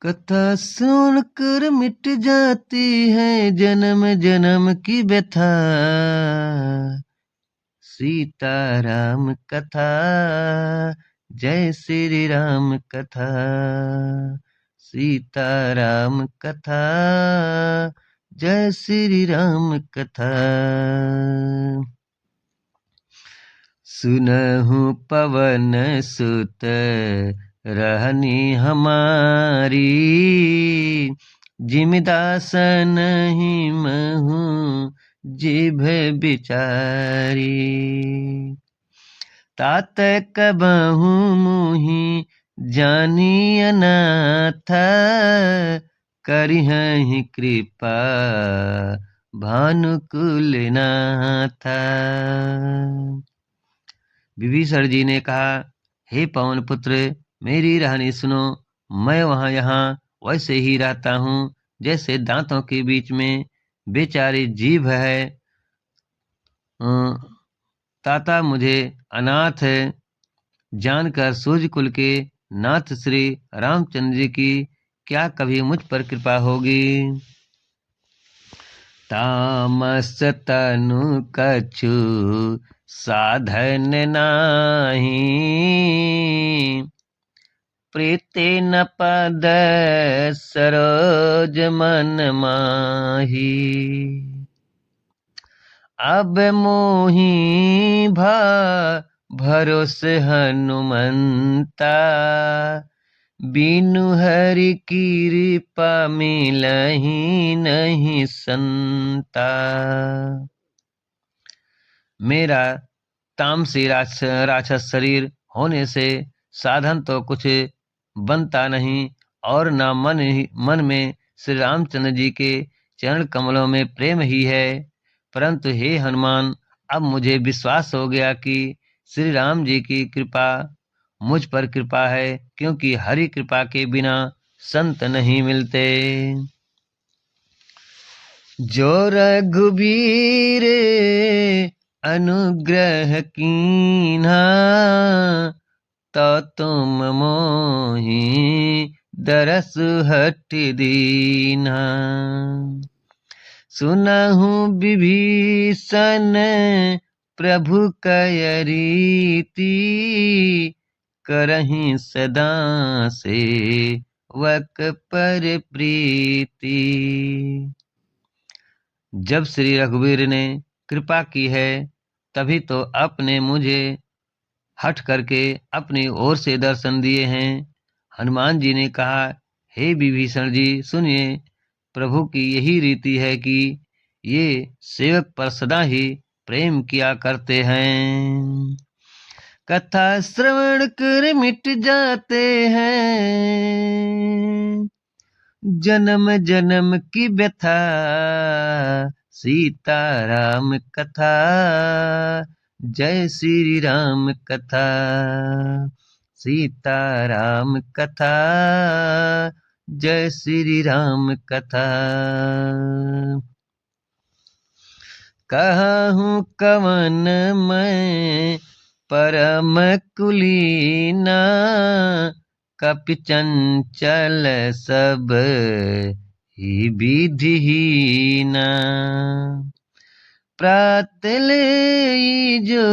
कथा सुनकर मिट जाती है जन्म जन्म की व्यथा। सीताराम कथा, जय श्री राम कथा। सीताराम कथा, जय श्री राम कथा। सुनहु पवन सुत रहनी हमारी, जिमिदास नहीं महू जिभ बिचारी। तात कबहू मुहि जानी अनाथ, करिहहि कृपा भानुकुल नाथ। विभीषण जी ने कहा, हे पवन पुत्र, मेरी रहनी सुनो। मैं वहां यहाँ वैसे ही रहता हूँ जैसे दांतों के बीच में बेचारी जीभ है। ताता मुझे अनाथ जानकर सूर्यकुल के नाथ श्री रामचंद्र जी की क्या कभी मुझ पर कृपा होगी। तामस तनु कछु साधन नाही, प्रीति न पद सरोज मन माही। अब मोहि भरोसे हनुमंता, बिनु हरि कृपा मिलहि नहीं संता। मेरा तामसी राक्षस शरीर होने से साधन तो कुछ बनता नहीं, और न मन में श्री रामचंद्र जी के चरण कमलों में प्रेम ही है। परंतु हे हनुमान, अब मुझे विश्वास हो गया कि श्री राम जी की कृपा मुझ पर कृपा है, क्योंकि हरि कृपा के बिना संत नहीं मिलते। जो रघुबीर अनुग्रह कीन्हा, तो तुम मोहि दरस हट दीन्हा। सुनहु विभीषण प्रभु कय रीति, करहि सदा सेवक पर प्रीति। जब श्री रघुवीर ने कृपा की है, तभी तो आपने मुझे हट करके अपनी ओर से दर्शन दिए हैं। हनुमान जी ने कहा, हे विभीषण जी सुनिए, प्रभु की यही रीति है कि ये सेवक पर सदा ही प्रेम किया करते हैं। कथा श्रवण कर मिट जाते हैं जन्म जन्म की व्यथा। सीताराम कथा, जय श्री राम कथा। सीताराम कथा, जय श्री राम कथा। कहूँ कवन मैं परम कुलीना, कपि चंचल सब ही विधिहीना। प्रातले जो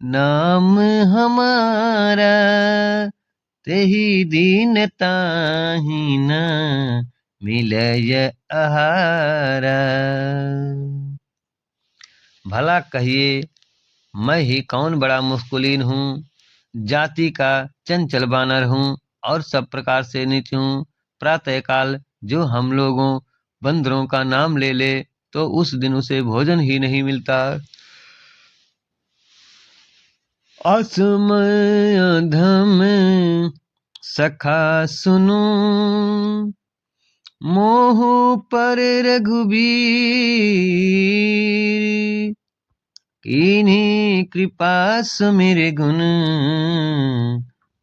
नाम हमारा, तेहि दीन ताहि न मिलय आहारा। भला कहिए, मैं ही कौन बड़ा मुस्कुलीन हूँ, जाति का चंचल बानर हूँ और सब प्रकार से नीच हूँ। प्रातः काल जो हम लोगों बंदरों का नाम ले ले तो उस दिन उसे भोजन ही नहीं मिलता। असमय अधम सखा सुनो, मोह पर रघुबीर। कीन्ही कृपा सुमिर गुण,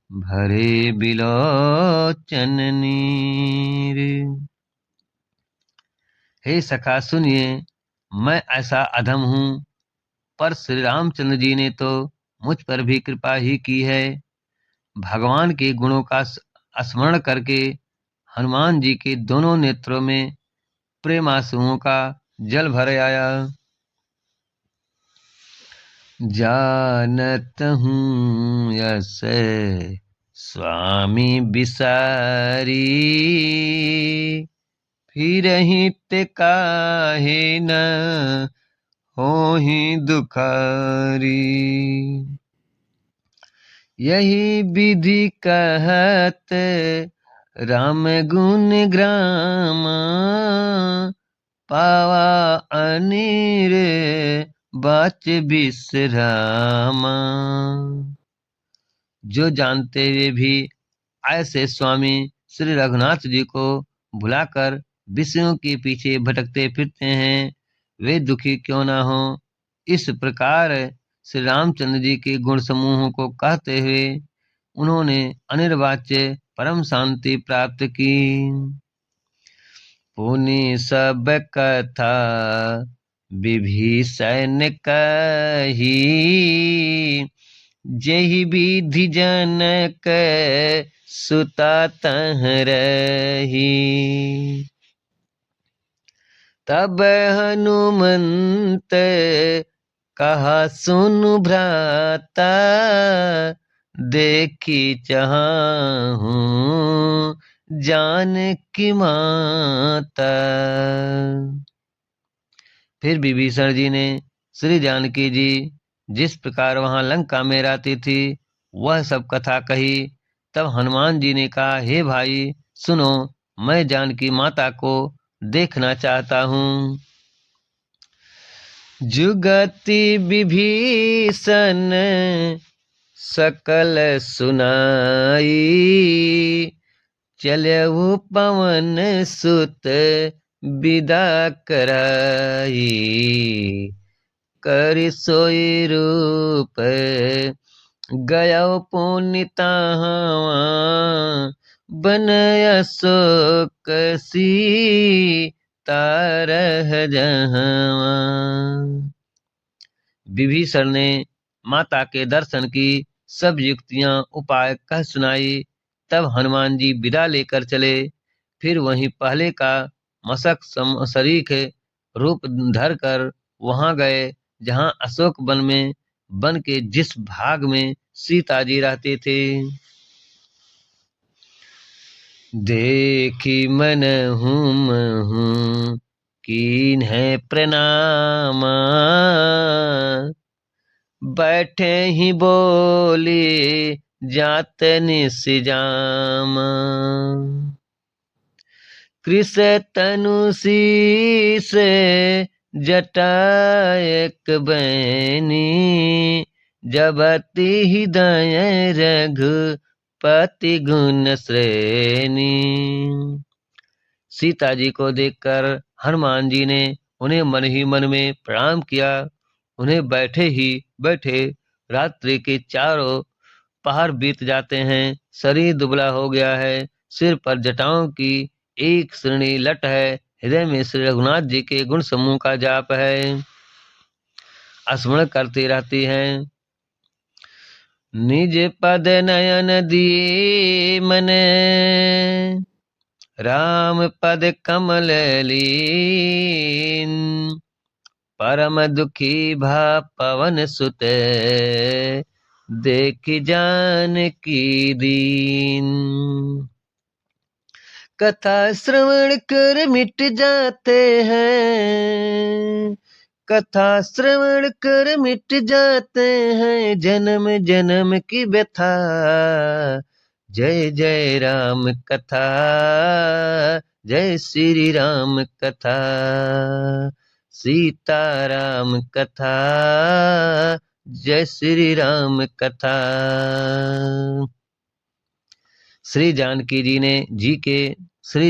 भरे बिलोचन नीर। हे सखा सुनिए, मैं ऐसा अधम हूँ, पर श्री रामचंद्र जी ने तो मुझ पर भी कृपा ही की है। भगवान के गुणों का स्मरण करके हनुमान जी के दोनों नेत्रों में प्रेमांसुओं का जल भर आया। जानत हूँ यस स्वामी बिसारी, फिरहि ते काहे न होहि दुखारी। यही विधि कहत राम गुण ग्राम, पावा अनिर बाच विश्रामा। जो जानते हुए भी ऐसे स्वामी श्री रघुनाथ जी को भुलाकर विषयों के पीछे भटकते फिरते हैं, वे दुखी क्यों ना हो। इस प्रकार श्री रामचंद्र जी के गुण समूहों को कहते हुए उन्होंने अनिर्वाच्य परम शांति प्राप्त की। पुनि सब कथा विभीषण कही, जेहि विधि जनक सुता तह रही। तब हनुमंत कहा सुनु भ्राता, देखी चाहूं जानकी माता। फिर विभीषण जी ने श्री जानकी जी जिस प्रकार वहां लंका में रहती थी वह सब कथा कही। तब हनुमान जी ने कहा, हे भाई सुनो, मैं जानकी माता को देखना चाहता हूँ। जुगति विभीषण सकल सुनाई, चलऊ पवन सुत विदा कराई। कर सोई रूप गयो पुनितावा, बनय शोक तारह जहवा। विभीषण ने माता के दर्शन की सब युक्तियां उपाय कह सुनाई। तब हनुमान जी विदा लेकर चले। फिर वहीं पहले का मशक शरीक रूप धर कर वहां गए जहां अशोक वन में वन के जिस भाग में सीता जी रहते थे। देखी मन हूँ कीन है प्रणामा, बैठे ही बोले जात निसजामा। कृष तनु शीस जटायक बैनी, जबति हृदय रघुपति गुण श्रेणी। सीता जी को देखकर हनुमान जी ने उन्हें मन ही मन में प्रणाम किया। उन्हें बैठे ही बैठे रात्रि के चारों पहर बीत जाते हैं। शरीर दुबला हो गया है, सिर पर जटाओं की एक श्रेणी लट है, हृदय में श्री रघुनाथ जी के गुण समूह का जाप है, स्मरण करती रहती हैं। निज पद नयन दिए मने, राम पद कमल लीन। परम दुखी भा पवन सुत, देख जानकी दीन। कथा श्रवण कर मिट जाते हैं, कथा श्रवण कर मिट जाते हैं, जन्म जन्म की व्यथा। जय जय राम कथा, जय श्री राम कथा, सीता राम कथा, जय श्री राम कथा। श्री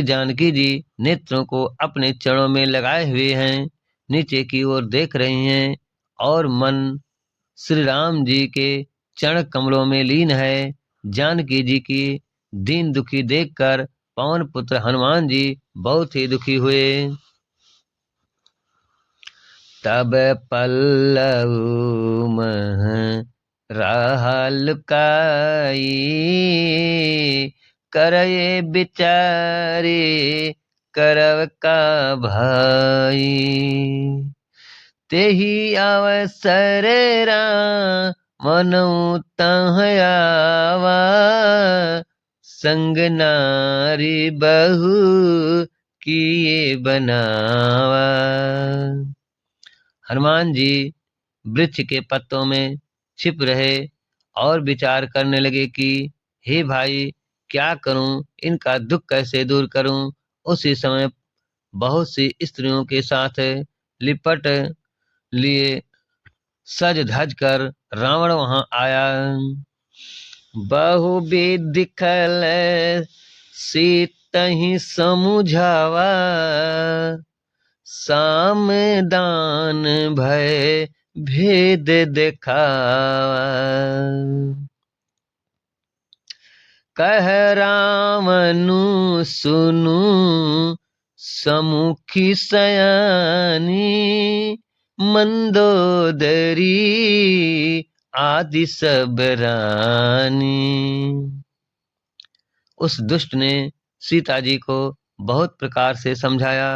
जानकी जी नेत्रों को अपने चरणों में लगाए हुए हैं, नीचे की ओर देख रही हैं और मन श्री राम जी के चरण कमलों में लीन है। जानकी जी की दीन दुखी देखकर पवन पुत्र हनुमान जी बहुत ही दुखी हुए। तब पल्लव मह राह लुकाई, करये बिचारे करव का भाई। तेहि अवसर रामनु तह आवा, संग नारी बहु किए बनावा। हनुमान जी वृक्ष के पत्तों में छिप रहे और विचार करने लगे कि हे भाई, क्या करूं, इनका दुख कैसे दूर करूं। उसी समय बहुत सी स्त्रियों के साथ लिपट लिए सज धज कर रावण वहां आया। बहुविध खल सीतहि समुझावा, साम दान भय भेद देखावा। कह रामनु सुनु समुखी सयानी, मंदोदरी आदि सब रानी। उस दुष्ट ने सीता जी को बहुत प्रकार से समझाया,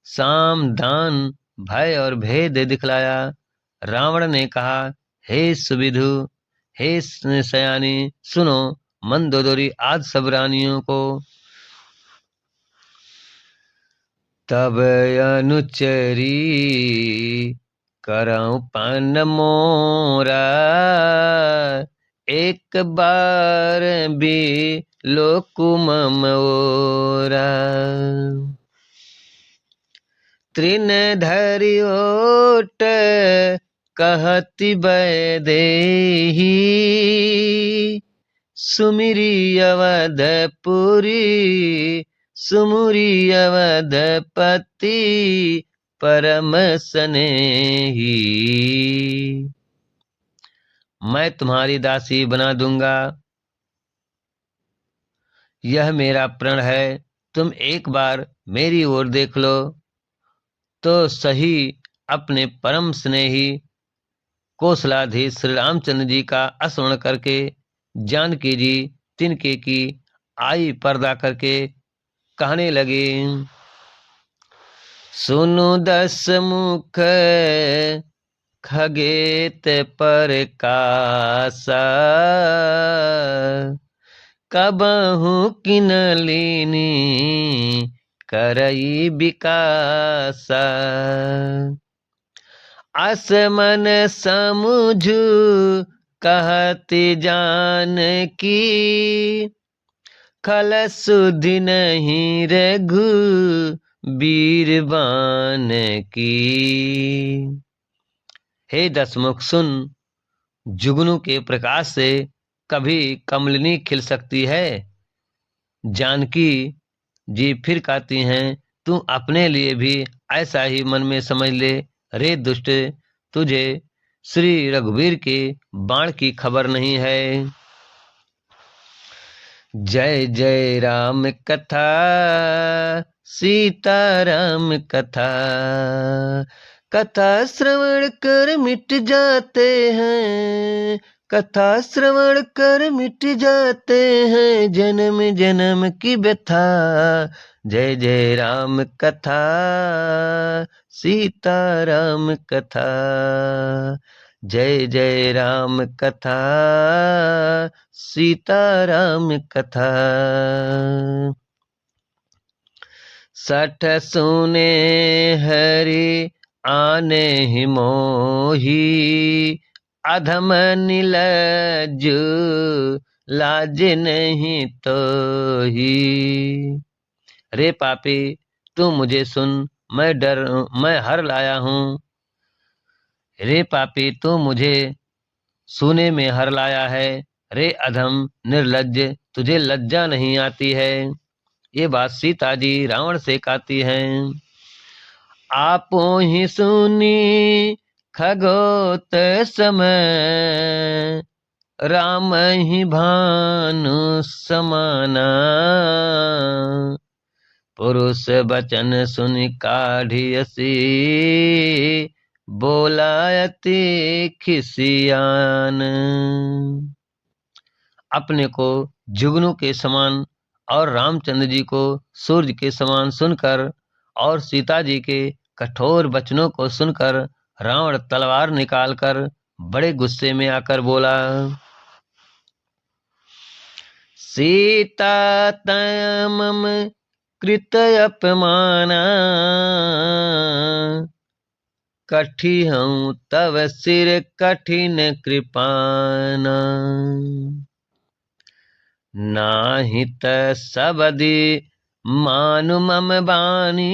साम दान भय और भेद दिखलाया। रावण ने कहा, हे सुविधु, हे सयानी, सुनो मंदोदरी आदि सब रानियों को। तब अनुचरी करऊं पन मोरा, एक बार भी लोकुम मोरा। तृण धरि ओट कहति वैदेही, सुमिरी अवधपुरी सुमुरी अवधपति परम स्नेही। मैं तुम्हारी दासी बना दूंगा, यह मेरा प्रण है। तुम एक बार मेरी ओर देख लो तो सही। अपने परम स्नेही कौशलाधीश श्री रामचंद्र जी का स्मरण करके जानकी जी तिनके की आई पर्दा करके कहने लगे, सुनु दस मुख खगेत पर कासा, कबहु किनलिनी करई विकासा। असमन समुझु कहति जानकी, खल सुधि नहीं रघु बीरबान की। हे दसमुख सुन, जुगनू के प्रकाश से कभी कमलिनी खिल सकती है। जानकी जी फिर कहती हैं, तू अपने लिए भी ऐसा ही मन में समझ ले। रे दुष्ट, तुझे श्री रघुवीर के बाण की खबर नहीं है। जय जय राम कथा सीता राम कथा, कथा श्रवण कर मिट जाते हैं, कथा श्रवण कर मिट जाते हैं जन्म जन्म की व्यथा। जय जय राम कथा सीता राम कथा, जय जय राम कथा सीता राम कथा। सठ सुने हरि आने ही मोही, अधम नीलज लाज नहीं तो ही। रे पापी, तू मुझे सुन, मैं हर लाया हूँ। रे पापी, तू मुझे सोने में हर लाया है। रे अधम निर्लज्ज, तुझे लज्जा नहीं आती है। ये बात सीता जी रावण से कहती हैं। आपो ही सुनी खगोत समय, राम ही भानु समाना। पुरुष बचन सुनि काढ़ियसी, बोलायति खिसियान। अपने को जुगनू के समान और रामचंद्र जी को सूर्य के समान सुनकर और सीता जी के कठोर वचनों को सुनकर रावण तलवार निकालकर बड़े गुस्से में आकर बोला, सीता तमम कृत अपमाना, कठी हूँ तव सिर कठिन कृपाना, नाहित सबदि मानु मम बानी,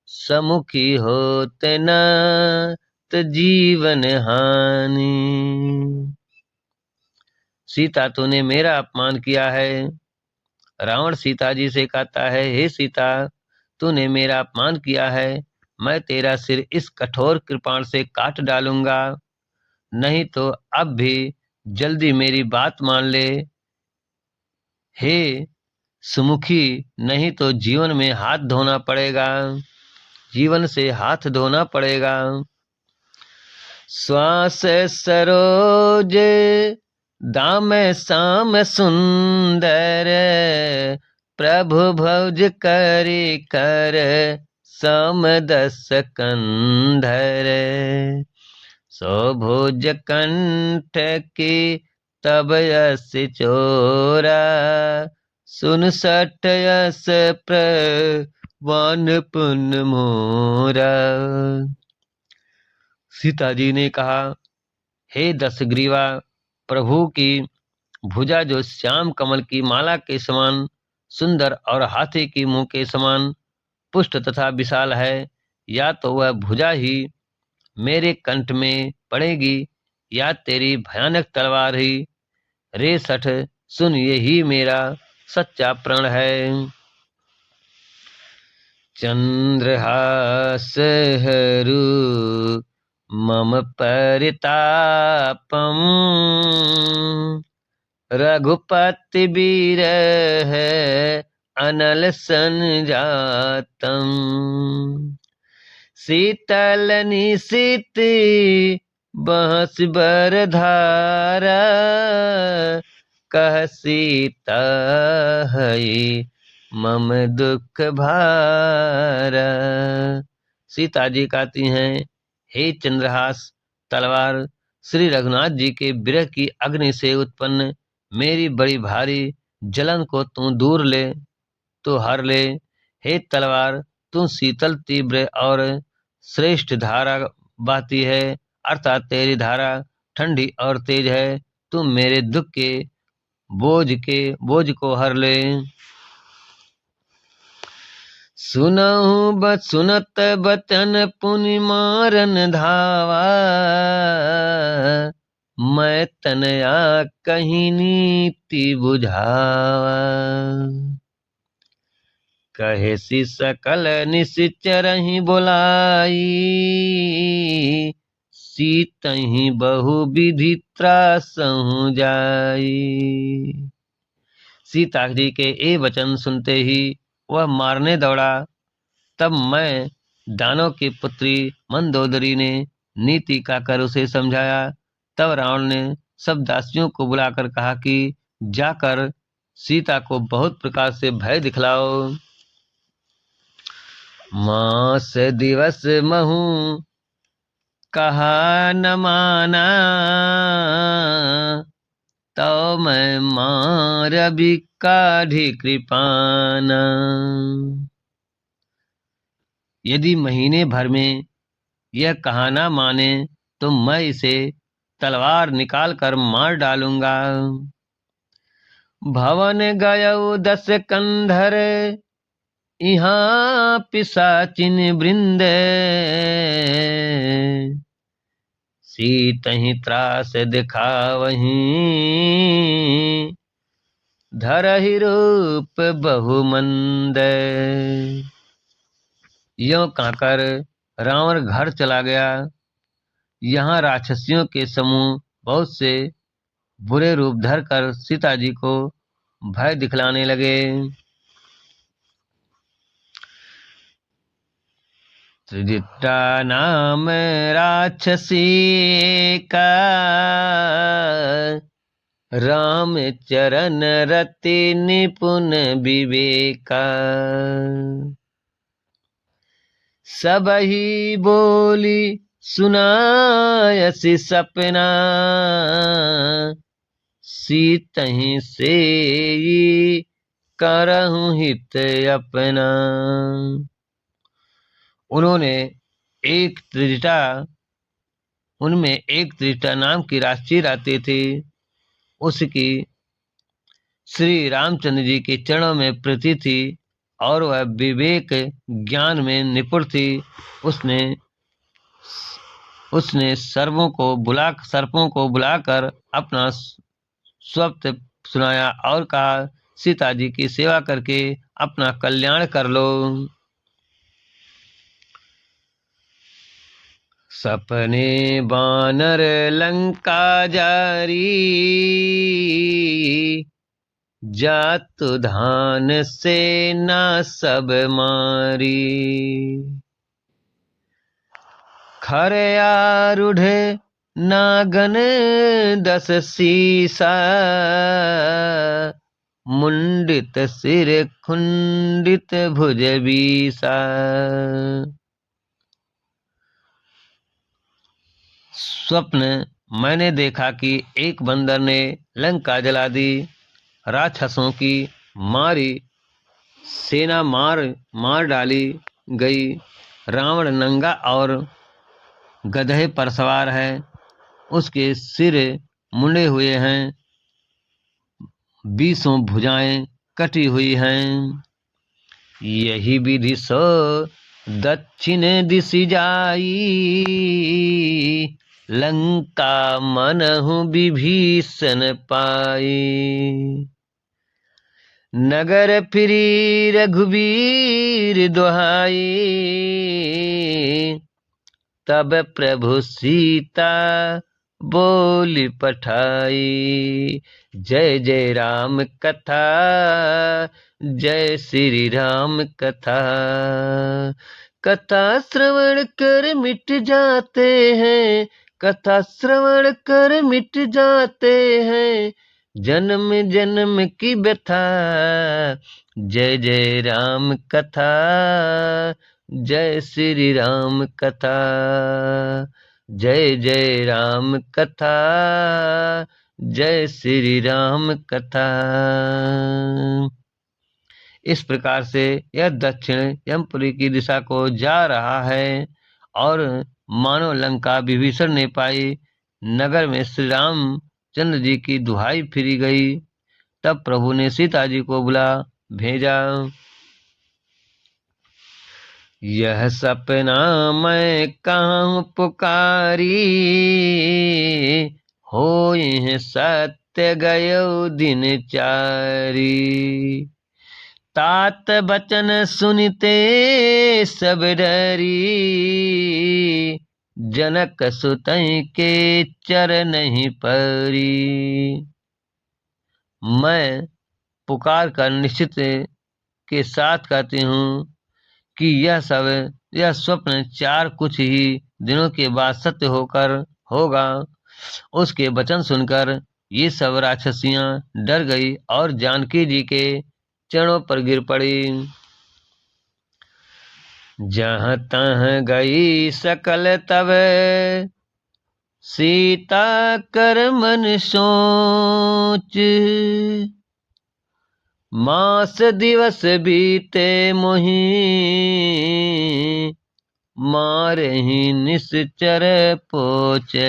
समुखी होत न जीवन हानि। सीता तूने मेरा अपमान किया है। रावण सीता जी से कहता है, हे सीता तूने मेरा अपमान किया है, मैं तेरा सिर इस कठोर कृपाण से काट डालूंगा, नहीं तो अब भी जल्दी मेरी बात मान ले। हे सुमुखी, नहीं तो जीवन में हाथ धोना पड़ेगा, जीवन से हाथ धोना पड़ेगा। श्वास सरोज दाम साम सुंदर, प्रभु भौज करी कर सम दस कंधर, सो भुज कंठ की तब यस चोरा, सुन सट यस प्रवान पुन मोरा। सीता जी ने कहा, हे दशग्रीवा, प्रभु की भुजा जो श्याम कमल की माला के समान सुंदर और हाथी की मुंह के समान पुष्ट तथा विशाल है, या तो वह भुजा ही मेरे कंठ में पड़ेगी या तेरी भयानक तलवार ही। रे सठ, सुन, यही मेरा सच्चा प्रण है। चंद्रहास हरू मम परितापम, रघुपति वीर है अनल संजातम, शीतल निशित बहस बर धारा, कह सीता है मम दुख भारा। सीता जी कहती हैं, हे चंद्रहास तलवार, श्री रघुनाथ जी के विरह की अग्नि से उत्पन्न मेरी बड़ी भारी जलन को तू दूर ले, तो हर ले। हे तलवार, तू शीतल तीव्र और श्रेष्ठ धारा बहती है, अर्थात तेरी धारा ठंडी और तेज है। तू मेरे दुख के बोझ को हर ले। सुनत बचन पुनि मारन धावा, मैं तनया कहीं नीति बुझावा, कहे सी सकल निश्चरहि बोलाई, सीतहि बहु विधि त्रासहु जाई। सीता जी के ये वचन सुनते ही वह मारने दौड़ा। तब मैं दानव की पुत्री मंदोदरी ने नीति का कर उसे समझाया। तब रावण ने सब दासियों को बुलाकर कहा कि जाकर सीता को बहुत प्रकार से भय दिखलाओ। मास दिवस महु कहा न माना, तो मैं मार भी काढ़ी कृपाना। यदि महीने भर में यह कहा ना माने तो मैं इसे तलवार निकाल कर मार डालूंगा। भवन गयौ 10 कंधर, यहाँ पिशाचिन वृंद, सीतहि त्रास दिखावहीं, धरहि रूप बहुमंद। यों कहकर रावण घर चला गया। यहाँ राक्षसियों के समूह बहुत से बुरे रूप धरकर सीता जी को भय दिखलाने लगे। त्रिजटा नाम राक्षसी का, राम चरण रति निपुण विवेका। सबही बोली सुनायसि सपना, सीतहि सेई करहु हित अपना। उन्होंने एक त्रिजटा उनमें एक त्रिजटा नाम की राष्ट्रीय आती थी। उसकी श्री रामचंद्र जी के चरणों में प्रीति थी और वह विवेक ज्ञान में निपुण थी। उसने सर्पों को बुलाकर अपना स्वप्न सुनाया और कहा, सीता जी की सेवा करके अपना कल्याण कर लो। सपने बानर लंका जारी, जातु धान सेना सब मारी। खर आरूढ़ नागन 10 सीसा, मुंडित सिर खुंडित भुज बीसा। स्वप्न मैंने देखा कि एक बंदर ने लंका जला दी, राक्षसों की मारी सेना मार डाली गई। रावण नंगा और गधे पर सवार है, उसके सिर मुंडे हुए हैं, 20 भुजाएं कटी हुई हैं। यही विधि सो दक्षिण दिशि जाई, लंका मनहु विभीषण पाई। नगर फिरी रघुवीर दुहाई, तब प्रभु सीता बोली पठाई। जय जय राम कथा, जय श्री राम कथा। कथा श्रवण कर मिट जाते हैं, कथा श्रवण कर मिट जाते हैं, जन्म जन्म की व्यथा। जय जय राम कथा, जय श्री राम कथा। जय जय राम कथा, जय श्री राम कथा। इस प्रकार से यह दक्षिण यमपुरी की दिशा को जा रहा है और मानो लंका विभीषण ने पाई। नगर में श्री राम चंद्र जी की दुहाई फिरी गई। तब प्रभु ने सीता जी को बुला भेजा। यह सपना मैं कहूँ पुकारी, होय सत्य गयो दिन चारी। तात बचन सुनते सब डरी, जनक सुतई के चरनहि परी। मैं पुकार कर निश्चित के साथ कहती हूँ कि यह स्वप्न 4 कुछ ही दिनों के बाद सत्य होगा। उसके वचन सुनकर ये सब राक्षसियां डर गई और जानकी जी के चरणों पर गिर पड़ी। जहाँ तहाँ गई सकल तब, सीता कर मन सोच। मास दिवस बीते मोहि, मारहि निश्चर पोचे।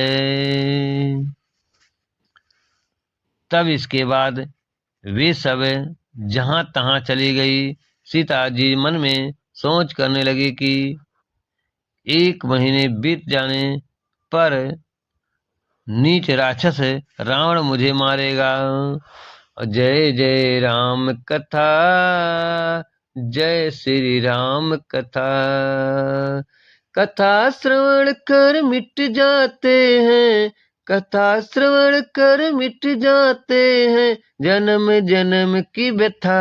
तब इसके बाद वे सब जहां तहां चली गई। सीता जी मन में सोच करने लगी कि 1 महीने बीत जाने पर नीच राक्षस रावण मुझे मारेगा। जय जय राम कथा, जय श्री राम कथा। कथा श्रवण कर मिट जाते हैं, कथा श्रवण कर मिट जाते हैं, जन्म जन्म की व्यथा।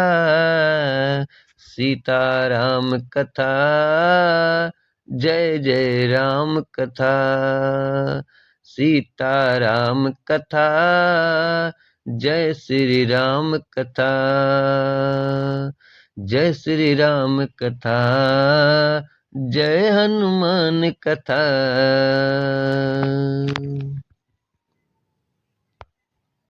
सीता राम कथा, जय जय राम कथा। सीता राम कथा, जय श्री राम कथा, जय श्री राम कथा, जय हनुमान कथा।